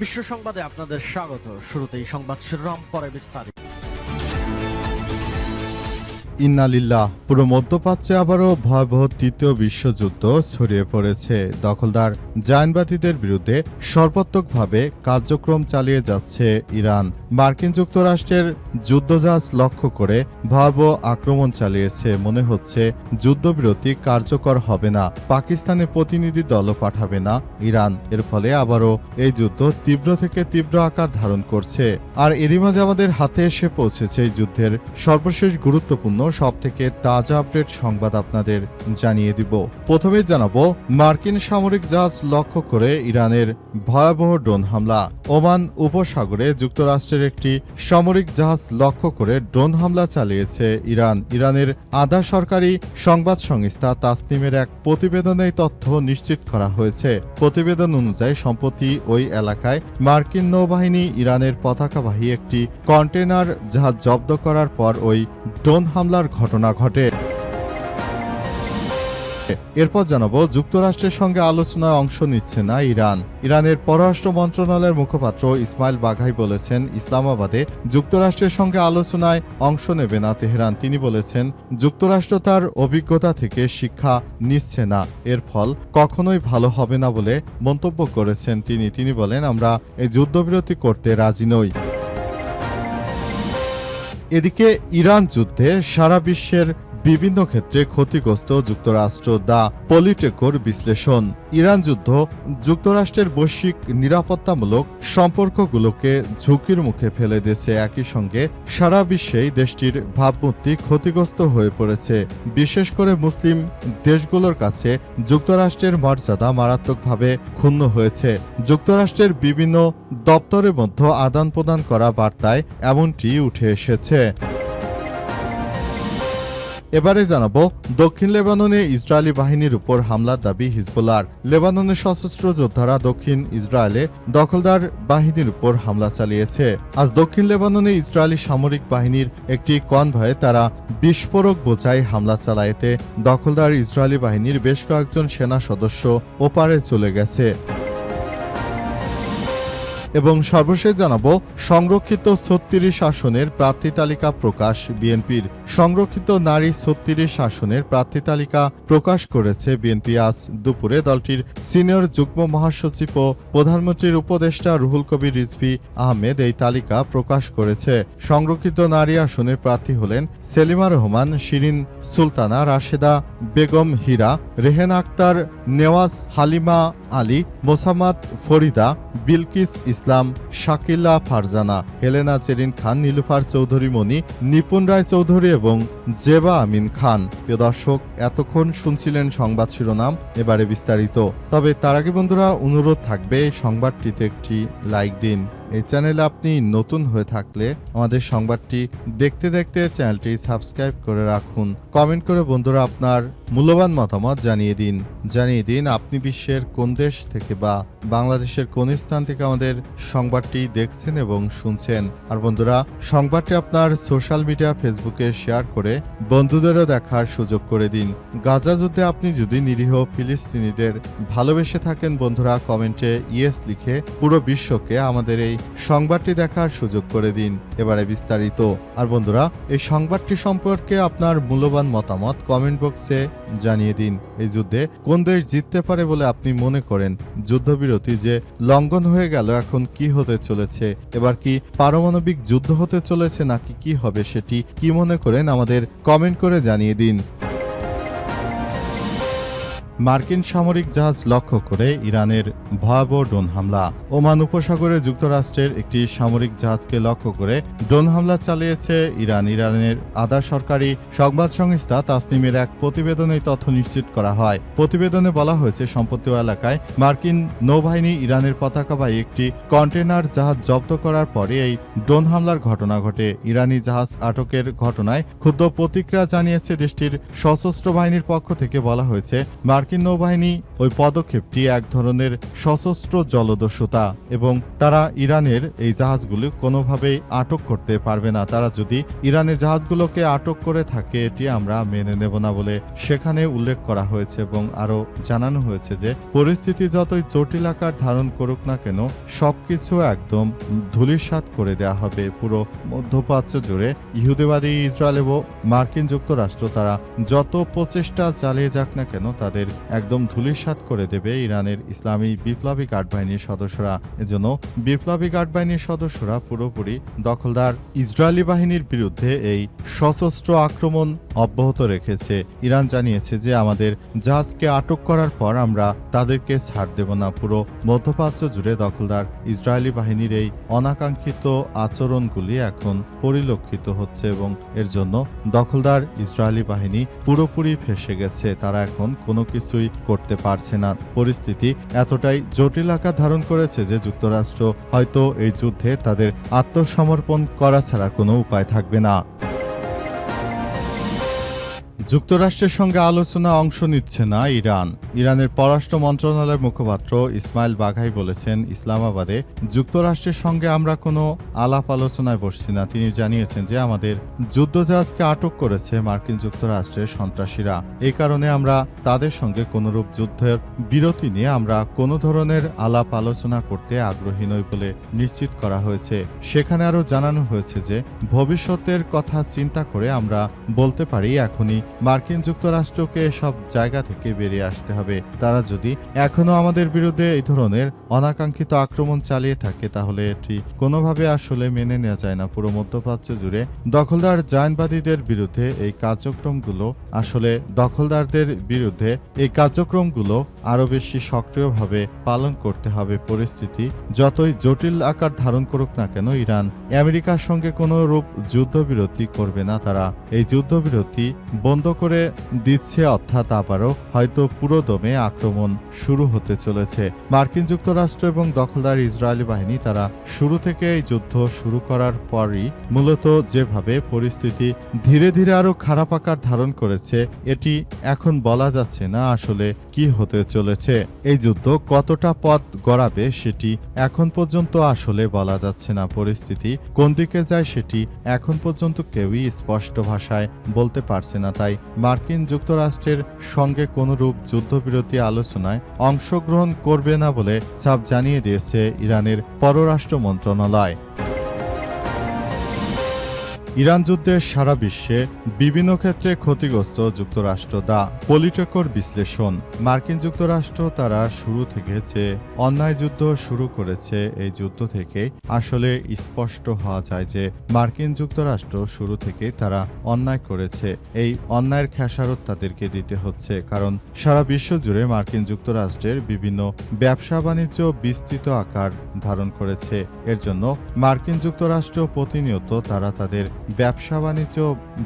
বিশ্ব সংবাদে আপনাদের স্বাগত। শুরুতেই সংবাদ শিরোনাম, পরে বিস্তারিত। ইন্না লিল্লাহ। পুরো মধ্যপ্রাচ্যে আবারও ভয়াবহ তৃতীয় বিশ্বযুদ্ধ ছড়িয়ে পড়েছে। দখলদার জায়নবাদীদের বিরুদ্ধে সর্বাত্মকভাবে কার্যক্রম চালিয়ে যাচ্ছে ইরান। মার্কিন যুক্তরাষ্ট্রের যুদ্ধজাহাজ লক্ষ্য করে ভয়াবহ আক্রমণ চালিয়েছে। মনে হচ্ছে যুদ্ধবিরতি কার্যকর হবে না, পাকিস্তানে প্রতিনিধি দলও পাঠাবে না ইরান। এর ফলে আবারও এই যুদ্ধ তীব্র থেকে তীব্র আকার ধারণ করছে। আর এরই মাঝে আমাদের হাতে এসে পৌঁছেছে এই যুদ্ধের সর্বশেষ গুরুত্বপূর্ণ সবথেকে তাজা আপডেট সংবাদ আপনাদের জানিয়ে দিব। প্রথমেই জানাবো, মার্কিন সামরিক জাহাজ লক্ষ্য করে ইরানের ভয়াবহ ড্রোন হামলা। ওমান উপসাগরে যুক্তরাষ্ট্রের একটি সামরিক জাহাজ লক্ষ্য করে ড্রোন হামলা চালিয়েছে ইরান। ইরানের আধা সরকারি সংবাদ সংস্থা তাসনিমের এক প্রতিবেদনে এই তথ্য নিশ্চিত করা হয়েছে। প্রতিবেদন অনুযায়ী সম্প্রতি ওই এলাকায় মার্কিন নৌবাহিনী ইরানের পতাকাবাহী একটি কন্টেইনার জাহাজ জব্দ করার পর ওই ড্রোন হামলার ঘটনা ঘটে। এরপর জানাবো, যুক্তরাষ্ট্রের সঙ্গে আলোচনায় অংশ নিচ্ছে না ইরান। ইরানের পররাষ্ট্র মন্ত্রণালয়ের মুখপাত্র ইসমাইল বাঘাই বলেছেন, ইসলামাবাদে যুক্তরাষ্ট্রের সঙ্গে আলোচনায় অংশ নেবে না তেহরান। তিনি বলেছেন, যুক্তরাষ্ট্র তার অভিজ্ঞতা থেকে শিক্ষা নিচ্ছে না, এর ফল কখনোই ভালো হবে না বলে মন্তব্য করেছেন তিনি বলেন, আমরা এই যুদ্ধবিরতি করতে রাজি নই। এদিকে ইরান যুদ্ধে সারা বিশ্বের বিভিন্ন ক্ষেত্রে ক্ষতিগ্রস্ত যুক্তরাষ্ট্র। দা পলিটেকোর বিশ্লেষণ, ইরান যুদ্ধ যুক্তরাষ্ট্রের বৈশ্বিক নিরাপত্তামূলক সম্পর্কগুলোকে ঝুঁকির মুখে ফেলে দিয়েছে। একই সঙ্গে সারা বিশ্বেই দেশটির ভাবমূর্তি ক্ষতিগ্রস্ত হয়ে পড়েছে। বিশেষ করে মুসলিম দেশগুলোর কাছে যুক্তরাষ্ট্রের মর্যাদা মারাত্মকভাবে ক্ষুণ্ণ হয়েছে। যুক্তরাষ্ট্রের বিভিন্ন দপ্তরের মধ্যে আদান প্রদান করা বার্তায় এমনটি উঠে এসেছে। এবারে জানাবো, দক্ষিণ লেবাননে ইসরায়েলি বাহিনীর উপর হামলার দাবি হিজবুল্লাহর। লেবাননের সশস্ত্র যোদ্ধারা দক্ষিণ ইসরায়েলে দখলদার বাহিনীর উপর হামলা চালিয়েছে। আজ দক্ষিণ লেবাননে ইসরায়েলি সামরিক বাহিনীর একটি কনভয়ে তারা বিস্ফোরক বোঝাই হামলা চালাইতে দখলদার ইসরায়েলি বাহিনীর বেশ কয়েকজন সেনা সদস্য ওপারে চলে গেছে। এবং সর্বশেষ জানাবো, সংরক্ষিত 36 আসনের প্রার্থী তালিকা প্রকাশ বিএনপির। সংরক্ষিত নারী 36 আসনের প্রার্থী তালিকা প্রকাশ করেছে বিএনপি আজ দুপুরে। দলটির সিনিয়র যুগ্ম মহাসচিব ও প্রধানমন্ত্রীর উপদেষ্টা রুহুল কবির রিজভী আহমেদ এই তালিকা প্রকাশ করেছে। সংরক্ষিত নারী আসনের প্রার্থী হলেন সেলিমা রহমান, শিরিন সুলতানা, রাশেদা বেগম হীরা, রেহেন আক্তার, নেওয়াজ, হালিমা আলী, মোসাম্মদ ফরিদা, বিলকিস ইসলাম, শাকিলা ফারজানা, হেলেনা চেরিন খান, নীলুফার চৌধুরী মণি, নিপুণ রায় চৌধুরী এবং জেবা আমিন খান। প্রিয় দর্শক, এতক্ষণ শুনছিলেন সংবাদ শিরোনাম, এবারে বিস্তারিত। তবে তার আগে বন্ধুরা, অনুরোধ থাকবে এই সংবাদটিতে একটি লাইক দিন। এই চ্যানেলে আপনি নতুন হয়ে থাকলে আমাদের সংবাদটি দেখতে দেখতে চ্যানেলটি সাবস্ক্রাইব করে রাখুন। কমেন্ট করে বন্ধুরা আপনার মূল্যবান মতামত জানিয়ে দিন আপনি বিশ্বের কোন দেশ থেকে বা বাংলাদেশের কোন স্থান থেকে আমাদের সংবাদটি দেখছেন এবং শুনছেন। আর বন্ধুরা, সংবাদটি আপনার সোশ্যাল মিডিয়া ফেসবুকে শেয়ার করে বন্ধুদেরও দেখার সুযোগ করে দিন। গাজা যুদ্ধে আপনি যদি নিরীহ ফিলিস্তিনিদের ভালোবেসে থাকেন বন্ধুরা, কমেন্টে ইয়েস লিখে পুরো বিশ্বকে আমাদের এই সংবাদটি দেখার সুযোগ করে দিন। এবারে বিস্তারিত। আর বন্ধুরা, এই সংবাদটি সম্পর্কে আপনার মূল্যবান মতামত কমেন্ট বক্সে জানিয়ে দিন। এই যুদ্ধে কোন দেশ জিততে পারে বলে আপনি মনে করেন? যুদ্ধবিরতি যে লঙ্ঘন হয়ে গেল, এখন কি হতে চলেছে? এবার কি পারমাণবিক যুদ্ধ হতে চলেছে নাকি কি হবে সেটি কি মনে করেন আমাদের কমেন্ট করে জানিয়ে দিন। মার্কিন সামরিক জাহাজ লক্ষ্য করে ইরানের ভয়াবহ ড্রোন হামলা। ওমান উপসাগরে যুক্তরাষ্ট্রের একটি সামরিক জাহাজকে লক্ষ্য করে ড্রোন হামলা চালিয়েছে ইরান। ইরানের আধা সরকারি সংবাদ সংস্থা তাসনিমের এক প্রতিবেদনে তথ্য নিশ্চিত করা হয়। প্রতিবেদনে বলা হয়েছে, সম্প্রতি এলাকায় মার্কিন নৌবাহিনী ইরানের পতাকাবাহী একটি কন্টেইনার জাহাজ জব্দ করার পরে এই ড্রোন হামলার ঘটনা ঘটে। ইরানি জাহাজ আটকের ঘটনায় ক্ষুব্ধ প্রতিক্রিয়া জানিয়েছে দেশটির সশস্ত্র বাহিনীর পক্ষ থেকে। বলা হয়েছে, মার্কিন মার্কিন নৌবাহিনী ওই পদক্ষেপটি এক ধরনের সশস্ত্র জলদস্যুতা এবং তারা ইরানের এই জাহাজগুলো কোনোভাবেই আটক করতে পারবে না। তারা যদি ইরানের জাহাজগুলোকে আটক করে থাকে এটি আমরা মেনে নেব না বলে সেখানে উল্লেখ করা হয়েছে এবং আরও জানানো হয়েছে যে পরিস্থিতি যতই জটিল আকার ধারণ করুক না কেন সবকিছু একদম ধূলিসাৎ করে দেওয়া হবে। পুরো মধ্যপ্রাচ্য জুড়ে ইহুদিবাদী ইসরায়েল এবং মার্কিন যুক্তরাষ্ট্র তারা যত প্রচেষ্টা চালিয়ে যাক না কেন তাদের একদম ধূলিসাৎ করে দেবে ইরানের ইসলামী বিপ্লবী গার্ড বাহিনীর সদস্যরা। এজন্য বিপ্লবী গার্ড বাহিনীর সদস্যরা পুরোপুরি দখলদার ইসরায়েলি বাহিনীর বিরুদ্ধে এই সশস্ত্র আক্রমণ অব্যাহত রেখেছে। ইরান জানিয়েছে যে আমাদের জাহাজকে আটক করার পর আমরা তাদেরকে ছাড় দেব না। পুরো মধ্যপ্রাচ্য জুড়ে দখলদার ইসরায়েলি বাহিনীর এই অনাকাঙ্ক্ষিত আচরণগুলি এখন পরিলক্ষিত হচ্ছে এবং এর জন্য দখলদার ইসরায়েলি বাহিনী পুরোপুরি ফেঁসে গেছে। তারা এখন কোনো কিছুই করতে পারছে না। পরিস্থিতি এতটাই জটিল আকার ধারণ করেছে যে যুক্তরাষ্ট্র হয়তো এই যুদ্ধে তাদের আত্মসমর্পণ করা ছাড়া কোনো উপায় থাকবে না। যুক্তরাষ্ট্রের সঙ্গে আলোচনা অংশ নিচ্ছে না ইরান। ইরানের পররাষ্ট্র মন্ত্রণালয়ের মুখপাত্র ইসমাইল বাঘাই বলেছেন, ইসলামাবাদে যুক্তরাষ্ট্রের সঙ্গে আমরা কোনো আলাপ আলোচনায় বসছি না। তিনি জানিয়েছেন যে আমাদের যুদ্ধজাহাজকে আটক করেছে মার্কিন যুক্তরাষ্ট্রের সন্ত্রাসীরা। এই কারণে আমরা তাদের সঙ্গে কোনরূপ যুদ্ধের বিরতি নিয়ে আমরা কোনো ধরনের আলাপ আলোচনা করতে আগ্রহী নই বলে নিশ্চিত করা হয়েছে। সেখানে আরও জানানো হয়েছে যে ভবিষ্যতের কথা চিন্তা করে আমরা বলতে পারি এখনই মার্কিন যুক্তরাষ্ট্রকে সব জায়গা থেকে বেরিয়ে আসতে হবে। তারা যদি এখনো আমাদের বিরুদ্ধে এই ধরনের অনাকাঙ্ক্ষিত আক্রমণ চালিয়ে থাকে তাহলে এটি কোনোভাবে আসলে মেনে নেওয়া যায় না। পুরো মধ্যপ্রাচ্য জুড়ে দখলদার জায়নবাদীদের বিরুদ্ধে এই কার্যক্রমগুলো আসলে দখলদারদের বিরুদ্ধে এই কার্যক্রমগুলো আরও বেশি সক্রিয়ভাবে পালন করতে হবে। পরিস্থিতি যতই জটিল আকার ধারণ করুক না কেন ইরান আমেরিকার সঙ্গে কোনো রূপ যুদ্ধবিরতি করবে না। তারা এই যুদ্ধবিরতি বন্ধ করে দিচ্ছে, অর্থাৎ আবারও হয়তো পুরোদমে আক্রমণ শুরু হতে চলেছে। মার্কিন যুক্তরাষ্ট্র এবং দখলদার ইসরায়েলি বাহিনী তারা শুরু থেকে এই যুদ্ধ শুরু করার পরই মূলত যেভাবে পরিস্থিতি ধীরে ধীরে আরো খারাপ আকার ধারণ করেছে এটি এখন বলা যাচ্ছে না আসলে কি হতে চলেছে। এই যুদ্ধ কতটা পথ গড়াবে সেটি এখন পর্যন্ত আসলে বলা যাচ্ছে না। পরিস্থিতি কোন দিকে যায় সেটি এখন পর্যন্ত কেউই স্পষ্ট ভাষায় বলতে পারছে না। তাই মার্কিন যুক্তরাষ্ট্রের সঙ্গে কোনরূপ যুদ্ধবিরতি আলোচনায় অংশগ্রহণ করবে না বলে সাফ জানিয়ে দিয়েছে ইরানের পররাষ্ট্র মন্ত্রণালয়। ইরান যুদ্ধের সারা বিশ্বে বিভিন্ন ক্ষেত্রে ক্ষতিগ্রস্ত যুক্তরাষ্ট্র। দা পলিটিকর বিশ্লেষণ, মার্কিন যুক্তরাষ্ট্র তারা শুরু থেকে যে অন্যায় যুদ্ধ শুরু করেছে এই যুদ্ধ থেকে আসলে স্পষ্ট হওয়া যায় যে মার্কিন যুক্তরাষ্ট্র শুরু থেকে তারা অন্যায় করেছে। এই অন্যায়ের খেসারত তাদেরকে দিতে হচ্ছে, কারণ সারা বিশ্ব জুড়ে মার্কিন যুক্তরাষ্ট্রের বিভিন্ন ব্যবসা বাণিজ্য বিস্তৃত আকার ধারণ করেছে। এর জন্য মার্কিন যুক্তরাষ্ট্র প্রতিনিয়ত তারা তাদের ব্যবসা বাণিজ্য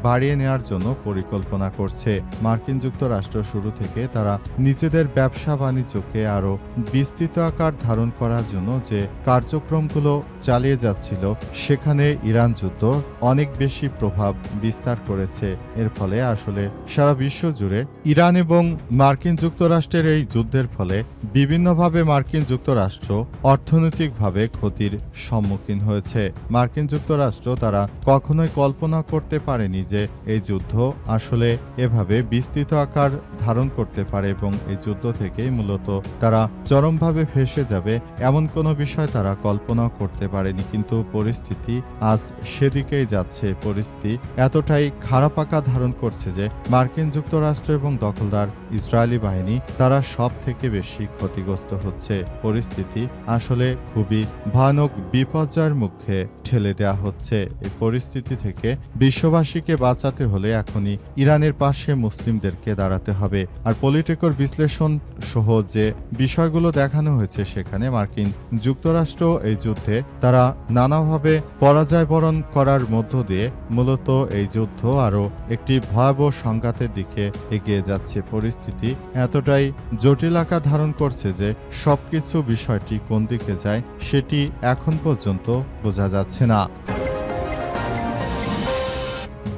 বাড়িয়ে নেওয়ার জন্য পরিকল্পনা করছে। মার্কিন যুক্তরাষ্ট্র শুরু থেকে তারা নিজেদের ব্যবসা বাণিজ্যকে আরো বিস্তৃত আকার ধারণ করার জন্য যে কার্যক্রমগুলো চালিয়ে যাচ্ছিল সেখানে ইরান যুদ্ধ অনেক বেশি প্রভাব বিস্তার করেছে। এর ফলে আসলে সারা বিশ্ব জুড়ে ইরান এবং মার্কিন যুক্তরাষ্ট্রের এই যুদ্ধের ফলে বিভিন্নভাবে মার্কিন যুক্তরাষ্ট্র অর্থনৈতিকভাবে ক্ষতির সম্মুখীন হয়েছে। মার্কিন যুক্তরাষ্ট্র তারা কখনোই কল্পনা করতে পারেনি যে এই যুদ্ধ আসলে এভাবে বিস্তৃত আকার ধারণ করতে পারে এবং এই যুদ্ধ থেকেই মূলত তারা চরমভাবে ফেঁসে যাবে এমন কোনো বিষয় তারা কল্পনা করতে পারেনি। কিন্তু পরিস্থিতি আজ সেদিকেই যাচ্ছে। পরিস্থিতি এতটাই খারাপ আকার ধারণ করছে যে মার্কিন যুক্তরাষ্ট্র এবং দখলদার ইসরায়েলি বাহিনী তারা সব থেকে বেশি ক্ষতিগ্রস্ত হচ্ছে। পরিস্থিতি আসলে খুবই ভয়ানক বিপর্যয়ের মুখে ঠেলে দেওয়া হচ্ছে। এই পরিস্থিতি থেকে বিশ্ববাসীকে বাঁচাতে হলে এখনই ইরানের পাশে মুসলিমদেরকে দাঁড়াতে হবে। আর পলিটিকর বিশ্লেষণ সহ যে বিষয়গুলো দেখানো হয়েছে সেখানে মার্কিন যুক্তরাষ্ট্র এই যুদ্ধে তারা নানাভাবে পরাজয় বরণ করার মধ্য দিয়ে মূলত এই যুদ্ধ আরো একটি ভয়াবহ সংঘাতের দিকে এগিয়ে যাচ্ছে। পরিস্থিতি এতটাই জটিল আকার ধারণ করছে যে সবকিছু বিষয়টি কোন দিকে যায় সেটি এখন পর্যন্ত বোঝা যাচ্ছে না।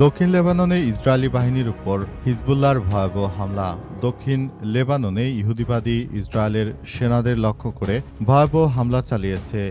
দক্ষিণ লেবাননে ইসরায়েলি বাহিনীর উপর হিজবুল্লাহর ভয়াবহ হামলা। দক্ষিণ লেবাননে ইহুদিবাদী ইসরায়েলের সেনাদের লক্ষ্য করে ভয়াবহ হামলা চালিয়েছে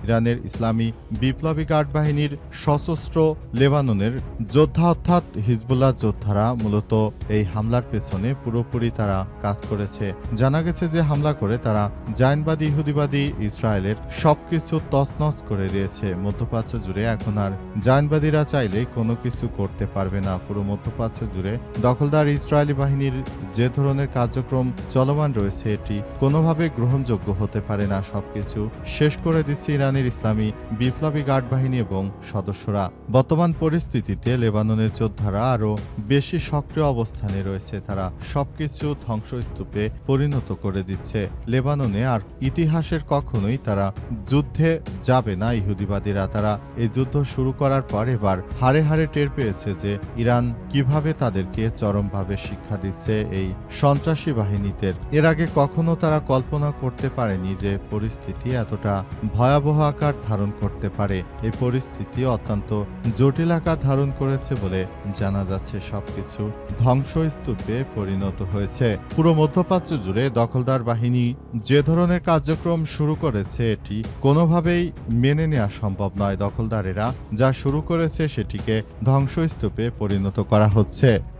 ইরানের ইসলামী বিপ্লবী গার্ড বাহিনীর সশস্ত্র লেবাননের যোদ্ধা অর্থাৎ হিজবুল্লাহ যোদ্ধারা মূলত এই হামলার পেছনে পুরোপুরি তারা কাজ করেছে। জানা গেছে যে হামলা করে তারা জায়নবাদী ইহুদিবাদী ইসরায়েলের সবকিছু তছনছ করে দিয়েছে। মধ্যপ্রাচ্য জুড়ে এখন আর জায়নবাদীরা চাইলে কোনো কিছু করতে পারবে না। পুরো মধ্যপ্রাচ্য জুড়ে দখলদার ইসরায়েলি বাহিনীর যে ধরনের কার্যক্রম চলমান রয়েছে এটি কোনোভাবে গ্রহণযোগ্য হতে পারে না। সবকিছু শেষ করে দিচ্ছে ইরানের ইসলামী বিপ্লবী গার্ড বাহিনী এবং সদস্যরা। বর্তমান পরিস্থিতিতে লেবাননের যোদ্ধারা আরও বেশি সক্রিয় অবস্থানে রয়েছে। তারা সবকিছু ধ্বংসস্তূপে পরিণত করে দিচ্ছে। লেবাননে আর ইতিহাসের কখনোই তারা যুদ্ধে যাবে না ইহুদিবাদীরা। তারা এই যুদ্ধ শুরু করার পর এবার হাড়ে হাড়ে টের পেয়েছে যে ইরান কিভাবে তাদেরকে চরমভাবে শিক্ষা দিচ্ছে এই সন্ত্রাসী বাহিনীদের। এর আগে কখনো তারা কল্পনা করতে পারেনি যে পরিস্থিতি এতটা ভয়াবহ আকার ধারণ করতে পারে। এই পরিস্থিতি অত্যন্ত জটিল আকার ধারণ করেছে বলে জানা যাচ্ছে। সবকিছু ধ্বংসস্তূপে পরিণত হয়েছে। পুরো মধ্যপ্রাচ্য জুড়ে দখলদার বাহিনী যে ধরনের কার্যক্রম শুরু করেছে এটি কোনোভাবেই মেনে নেওয়া সম্ভব নয়। দখলদারেরা যা শুরু করেছে সেটিকে ধ্বংসস্তূপে পরিণত করা হচ্ছে।